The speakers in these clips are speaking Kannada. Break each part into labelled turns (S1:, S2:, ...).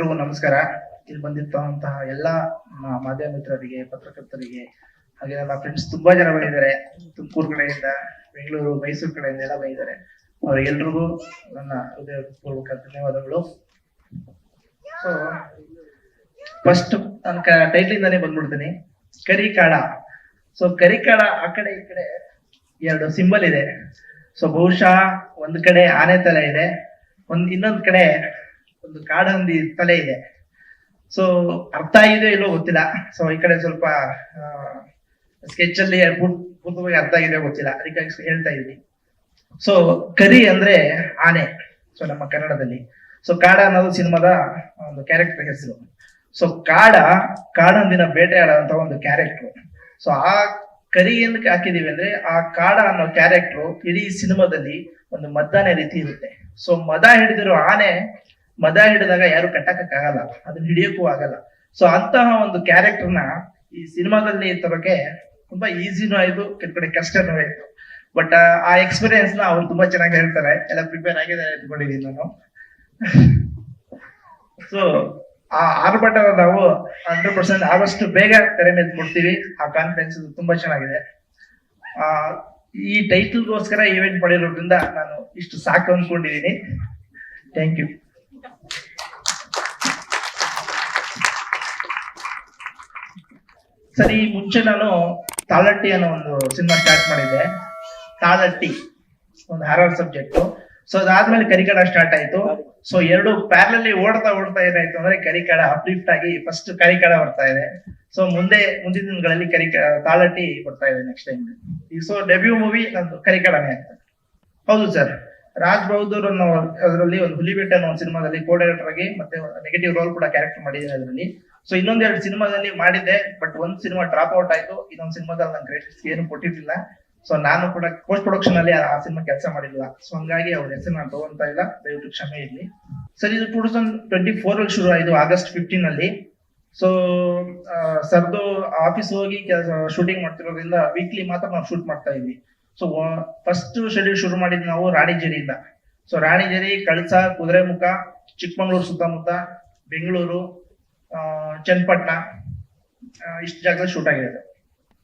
S1: ಎಲ್ರಿಗೂ ನಮಸ್ಕಾರ. ಇಲ್ಲಿ ಬಂದಿರ್ತಂತಹ ಎಲ್ಲ ಮಾಧ್ಯಮ ಮಿತ್ರರಿಗೆ, ಪತ್ರಕರ್ತರಿಗೆ, ಹಾಗೆ ನನ್ನ ಫ್ರೆಂಡ್ಸ್ ತುಂಬಾ ಜನ ಬಂದಿದ್ದಾರೆ. ತುಮಕೂರು ಕಡೆಯಿಂದ, ಬೆಂಗಳೂರು, ಮೈಸೂರು ಕಡೆಯಿಂದ ಎಲ್ಲ ಬಂದಿದ್ದಾರೆ. ಅವ್ರಿಗೆಲ್ರಿಗೂ ನನ್ನ ಹೃದಯಪೂರ್ವಕ ಧನ್ಯವಾದಗಳು. ಸೊ ಫಸ್ಟ್ ನನ್ನ ಟೈಟ್ಲ್ ಇಂದಾನೆ ಬಂದ್ಬಿಡ್ತೀನಿ. ಕರಿಕಾಡ. ಸೊ ಕರಿಕಾಡ ಆ ಕಡೆ ಈ ಕಡೆ ಎರಡು ಸಿಂಬಲ್ ಇದೆ. ಸೊ ಬಹುಶಃ ಒಂದ್ ಕಡೆ ಆನೆ ತಲೆ ಇದೆ, ಇನ್ನೊಂದ್ ಕಡೆ ಒಂದು ಕಾಡಂದಿ ತಲೆ ಇದೆ. ಸೊ ಅರ್ಥ ಆಗಿದೆ ಇಲ್ಲೋ ಗೊತ್ತಿಲ್ಲ. ಸೊ ಈ ಕಡೆ ಸ್ವಲ್ಪ ಸ್ಕೆಚ್ ಅಲ್ಲಿ ಪೂರ್ತಿಯಾಗಿ ಅರ್ಥ ಆಗಿದೆ ಗೊತ್ತಿಲ್ಲ, ಅದಕ್ಕಾಗಿ ಹೇಳ್ತಾ ಇದೀನಿ. ಸೊ ಕರಿ ಅಂದ್ರೆ ಆನೆ, ಸೊ ನಮ್ಮ ಕನ್ನಡದಲ್ಲಿ. ಸೊ ಕಾಡ ಅನ್ನೋದು ಸಿನಿಮಾದ ಒಂದು ಕ್ಯಾರೆಕ್ಟರ್ ಹೆಸರು. ಸೊ ಕಾಡಂದಿನ ಬೇಟೆಯಾಡ ಅಂತ ಒಂದು ಕ್ಯಾರೆಕ್ಟರ್. ಸೊ ಆ ಕರಿ ಏನಕ್ಕೆ ಹಾಕಿದೀವಿ ಅಂದ್ರೆ, ಆ ಕಾಡ ಅನ್ನೋ ಕ್ಯಾರೆಕ್ಟರ್ ಇಡೀ ಸಿನಿಮಾದಲ್ಲಿ ಒಂದು ಮದ್ದಾನೆ ರೀತಿ ಇರುತ್ತೆ. ಸೊ ಮದ ಹಿಡಿದಿರೋ ಆನೆ ಮದ ಹಿಡಿದಾಗ ಯಾರು ಕಟ್ಟಕ್ಕಾಗಲ್ಲ, ಅದನ್ನ ಹಿಡಿಯಕ್ಕೂ ಆಗಲ್ಲ. ಸೊ ಅಂತಹ ಒಂದು ಕ್ಯಾರೆಕ್ಟರ್ನ ಈ ಸಿನಿಮಾದಲ್ಲಿ ತರೋಕೆ ತುಂಬಾ ಈಸಿನೂ ಆಯ್ತು, ಕೆಲವು ಕಡೆ ಕಷ್ಟನೂ ಆಯ್ತು. ಬಟ್ ಆ ಎಕ್ಸ್ಪೀರಿಯನ್ಸ್ ನ ಅವ್ರು ತುಂಬಾ ಚೆನ್ನಾಗಿ ಹೇಳ್ತಾರೆ. ಎಲ್ಲ ಪ್ರಿಪೇರ್ ಆಗಿದ್ದಾರೆ ಇಟ್ಕೊಂಡಿದೀನಿ ನಾನು. ಸೊ ಆ ಆರ್ಭಟ ನಾವು 100% ಆದಷ್ಟು ಬೇಗ ತೆರೆ ಮೇಲೆ ಕೊಡ್ತೀವಿ. ಆ ಕಾನ್ಫಿಡೆನ್ಸ್ ತುಂಬಾ ಚೆನ್ನಾಗಿದೆ. ಈ ಟೈಟಲ್ಗೋಸ್ಕರ ಇವೆಂಟ್ ಮಾಡಿರೋದ್ರಿಂದ ನಾನು ಇಷ್ಟು ಸಾಕು ಅನ್ಕೊಂಡಿದೀನಿ. Thank you. ಸರಿ, ಮುಂಚೆ ನಾನು ತಾಳಟ್ಟಿ ಅನ್ನೋ ಒಂದು ಸಿನಿಮಾ ಸ್ಟಾರ್ಟ್ ಮಾಡಿದ್ದೆ. ತಾಳಟ್ಟಿ ಒಂದು ಹಾರರ್ ಸಬ್ಜೆಕ್ಟ್. ಸೊ ಅದಾದ್ಮೇಲೆ ಕರಿಕಾಡ ಸ್ಟಾರ್ಟ್ ಆಯ್ತು. ಸೊ ಎರಡು ಪ್ಯಾರಲಲ್ಲಿ ಓಡ್ತಾ ಏನಾಯ್ತು ಅಂದ್ರೆ, ಕರಿಕಾಡ ಅಪ್ಲಿಫ್ಟ್ ಆಗಿ ಫಸ್ಟ್ ಕರಿಕಾಡ ಬರ್ತಾ ಇದೆ. ಸೊ ಮುಂದಿನ ದಿನಗಳಲ್ಲಿ ತಾಳಟ್ಟಿ ಬರ್ತಾ ಇದೆ next time. So debut movie ನಂದು ಕರಿಕಾಡನೇ ಆಗ್ತದೆ. ಹೌದು ಸರ್, ರಾಜ್ ಬಹದ್ದೂರ್ ಅನ್ನೋ ಅದರಲ್ಲಿ ಒಂದು ಹುಲಿಬೇಟೆ ಅನ್ನೋ ಸಿನಿಮಾದಲ್ಲಿ ಕೋ ಡೈರೆಕ್ಟರ್ ಆಗಿ ಮತ್ತೆ ನೆಗೆಟಿವ್ ರೋಲ್ ಕೂಡ ಕ್ಯಾರೆಕ್ಟರ್ ಮಾಡಿದ್ದೀನಿ ಅದರಲ್ಲಿ. ಸೊ ಇನ್ನೊಂದೆರಡು ಸಿನಿಮಾದಲ್ಲಿ ಮಾಡಿದ್ದೆ, ಬಟ್ ಒಂದ್ ಸಿನಿಮಾ ಡ್ರಾಪ್ ಔಟ್ ಆಯ್ತು. ಇನ್ನೊಂದ್ ಸಿನಿಮಾದಲ್ಲಿ ನಾನು ಕ್ರೆಡಿಟ್ಸ್ ಏನು ಕೊಟ್ಟಿರ್ಲಿಲ್ಲ. ಸೊ ನಾನು ಕೂಡ ಪೋಸ್ಟ್ ಪ್ರೊಡಕ್ಷನ್ ಅಲ್ಲಿ ಆ ಸಿನಿಮಾ ಕೆಲಸ ಮಾಡಿಲ್ಲ. ಸೊ ಹಂಗಾಗಿ ಅವ್ರ ಹೆಸರು ನಾನು ತಗೊಂತ ಇಲ್ಲ, ದಯವಿಟ್ಟು ಕ್ಷಮೆ ಇರ್ಲಿ. ಸರ್, ಇದು 2024 ಅಲ್ಲಿ ಶುರು ಆಯ್ತು, August 15 ಅಲ್ಲಿ. ಸೊ ಸರ್ದು ಆಫೀಸ್ ಹೋಗಿ ಶೂಟಿಂಗ್ ಮಾಡ್ತಿರೋದ್ರಿಂದ ವೀಕ್ಲಿ ಮಾತ್ರ ನಾವು ಶೂಟ್ ಮಾಡ್ತಾ ಇದ್ವಿ. ಸೊ ಫಸ್ಟ್ ಶೆಡ್ಯೂಲ್ ಶುರು ಮಾಡಿದ್ ನಾವು ರಾಣಿಜೇರಿಯಿಂದ. ಸೊ ರಾಣಿಜೇರಿ, ಕಳಸ, ಕುದುರೆಮುಖ, ಚಿಕ್ಕಮಂಗ್ಳೂರು ಸುತ್ತಮುತ್ತ, ಬೆಂಗಳೂರು, ಚನ್ನಪಟ್ಟಣ, ಇಷ್ಟು ಜಾಗದಲ್ಲಿ ಶೂಟ್ ಆಗಿದೆ.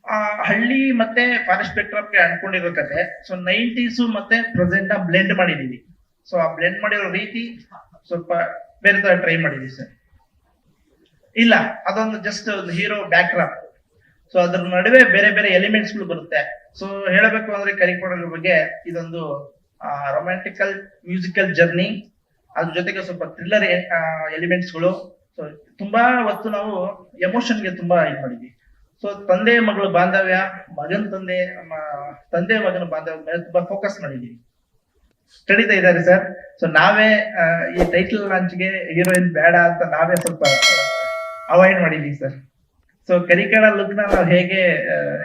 S1: ಆ ಹಳ್ಳಿ ಮತ್ತೆ ಫಾರೆಸ್ಟ್ ಬೆಕ್ಟ್ರಾಪ್ಗೆ ಅನ್ಕೊಂಡಿರೋ ಕತೆ. ಸೊ 90s ಮತ್ತೆ ಪ್ರೆಸೆಂಟ್ ಬ್ಲೆಂಡ್ ಮಾಡಿದೀವಿ. ಸೊ ಆ ಬ್ಲೆಂಡ್ ಮಾಡಿರೋ ರೀತಿ ಸ್ವಲ್ಪ ಬೇರೆ ತರ ಟ್ರೈ ಮಾಡಿದೀವಿ ಸರ್. ಇಲ್ಲ, ಅದೊಂದು ಜಸ್ಟ್ ಒಂದು ಹೀರೋ ಬ್ಯಾಕ್ ಡ್ರಾಪ್. ಸೊ ಅದ್ರ ನಡುವೆ ಬೇರೆ ಬೇರೆ ಎಲಿಮೆಂಟ್ಸ್ ಗಳು ಬರುತ್ತೆ. ಸೊ ಹೇಳಬೇಕು ಅಂದ್ರೆ ಕರಿಕಾಡದ ಬಗ್ಗೆ ಇದೊಂದು ರೊಮ್ಯಾಂಟಿಕಲ್ ಮ್ಯೂಸಿಕಲ್ ಜರ್ನಿ, ಅದ್ರ ಜೊತೆಗೆ ಸ್ವಲ್ಪ ಥ್ರಿಲ್ಲರ್ ಎಲಿಮೆಂಟ್ಸ್ ಗಳು. ಸೊ ತುಂಬಾ ಹೊತ್ತು ನಾವು ಎಮೋಷನ್ಗೆ ತುಂಬಾ ಇದು ಮಾಡಿದ್ವಿ. ಸೊ ತಂದೆ ಮಗಳ ಬಾಂಧವ್ಯ, ತಂದೆ ಮಗನ ಬಾಂಧವ್ಯ ಮೇಲೆ ತುಂಬಾ ಫೋಕಸ್ ಮಾಡಿದೀವಿ. ಖಂಡಿತ ಇದ್ದಾರೆ ಸರ್. ಸೊ ನಾವೇ ಈ ಟೈಟಲ್ ಲಾಂಚ್ಗೆ ಹೀರೋಯಿನ್ ಬೇಡ ಅಂತ ನಾವೇ ಸ್ವಲ್ಪ ಅವಾಯ್ಡ್ ಮಾಡಿದೀವಿ ಸರ್. ಸೊ ಕರಿಕಾಡ ಲುಕ್ ನ ನಾವು ಹೇಗೆ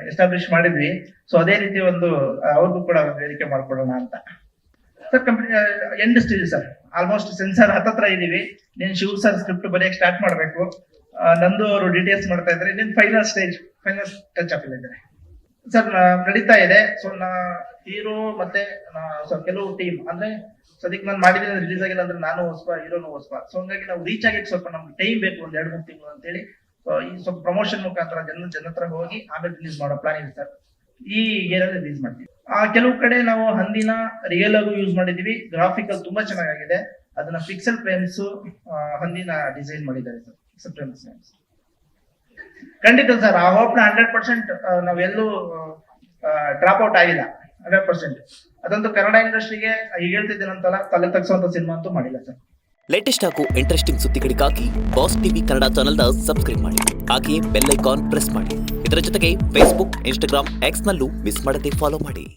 S1: ಎಸ್ಟಾಬ್ಲಿಷ್ ಮಾಡಿದ್ವಿ, ಸೊ ಅದೇ ರೀತಿ ಒಂದು ಅವ್ರಿಗೂ ಕೂಡ ವೇದಿಕೆ ಮಾಡ್ಕೊಡೋಣ ಅಂತ sir. End stage sir, almost sensor ಹತ್ತತ್ರ ಇದೀವಿ. ನೀನ್ ಶಿವ್ ಸರ್ ಸ್ಕ್ರಿಪ್ಟ್ ಬರೆಯಕ್ಕೆ ಸ್ಟಾರ್ಟ್ ಮಾಡ್ಬೇಕು. ನಂದು ಅವರು ಡಿಟೇಲ್ಸ್ ಮಾಡ್ತಾ ಇದ್ದಾರೆ. ಇನ್ನೇನು ಫೈನಲ್ ಟಚ್ ಅಪ್ ಇದ್ದಾರೆ ಸರ್, ನಡೀತಾ ಇದೆ. ಸೊ ಹೀರೋ ಮತ್ತೆ ಕೆಲವು ಟೀಮ್ ಅಂದ್ರೆ ಸದ್ಯಕ್ಕೆ ನಾನು ಮಾಡಿದ್ರೆ ರಿಲೀಸ್ ಆಗಿಲ್ಲ ಅಂದ್ರೆ ನಾನು ಹೊಸಬ, ಹೀರೋನು ಹೊಸಬ. ಸೊ ಹಂಗಾಗಿ ನಾವು ರೀಚ್ ಆಗಿದ್ದು ಸ್ವಲ್ಪ ನಮ್ಗೆ ಟೈಮ್ ಬೇಕು, ಒಂದ್ 2-3 ತಿಂಗಳು ಅಂತೇಳಿ. ಈ ಸ್ವಲ್ಪ ಪ್ರಮೋಷನ್ ಮುಖಾಂತರ ಜನ ಹತ್ರ ಹೋಗಿ ಆಮೇಲೆ ರಿಲೀಸ್ ಮಾಡೋ ಪ್ಲಾನ್ ಇದೆ ಸರ್. ಈ ಏರಿಯಾದಲ್ಲಿ ರಿಲೀಸ್ ಮಾಡ್ತೀವಿ. ಕೆಲವು ಕಡೆ ನಾವು ಹಂದಿನ ರಿಯಲ್ ಆಗೂ ಯೂಸ್ ಮಾಡಿದೀವಿ. ಗ್ರಾಫಿಕಲ್ ತುಂಬಾ ಚೆನ್ನಾಗಿದೆ. ಅದನ್ನ ಪಿಕ್ಸೆಲ್ ಫ್ರೇಮ್ಸ್ ಹಂದಿನ ಡಿಸೈನ್ ಮಾಡಿದ್ದಾರೆ ಸರ್. ಖಂಡಿತ ಸರ್, ಆ ಹೋಪ್ ನ 100% ನಾವೆಲ್ಲೂ ಡ್ರಾಪ್ ಔಟ್ ಆಗಿಲ್ಲ. 100% ಅದಂತೂ ಕನ್ನಡ ಇಂಡಸ್ಟ್ರಿಗೆ ಈಗ ಹೇಳ್ತಿದ್ದೇನಂತಲ್ಲ, ತಲೆ ತಗ್ಸುವಂತ ಸಿನಿಮಾ ಅಂತೂ ಮಾಡಿಲ್ಲ ಸರ್.
S2: ಲೇಟೆಸ್ಟ್ ಹಾಗೂ ಇಂಟ್ರೆಸ್ಟಿಂಗ್ ಸುದ್ದಿಗಳಿಗಾಗಿ ಬಾಸ್ ಟಿವಿ ಕನ್ನಡ ಚಾನೆಲ್ನ ಸಬ್ಸ್ಕ್ರೈಬ್ ಮಾಡಿ. ಹಾಗೆಯೇ ಬೆಲ್ ಐಕಾನ್ ಪ್ರೆಸ್ ಮಾಡಿ. ಇದರ ಜೊತೆಗೆ ಫೇಸ್ಬುಕ್, ಇನ್ಸ್ಟಾಗ್ರಾಮ್, ಎಕ್ಸ್ ನಲ್ಲೂ ಮಿಸ್ ಮಾಡದೆ ಫಾಲೋ ಮಾಡಿ.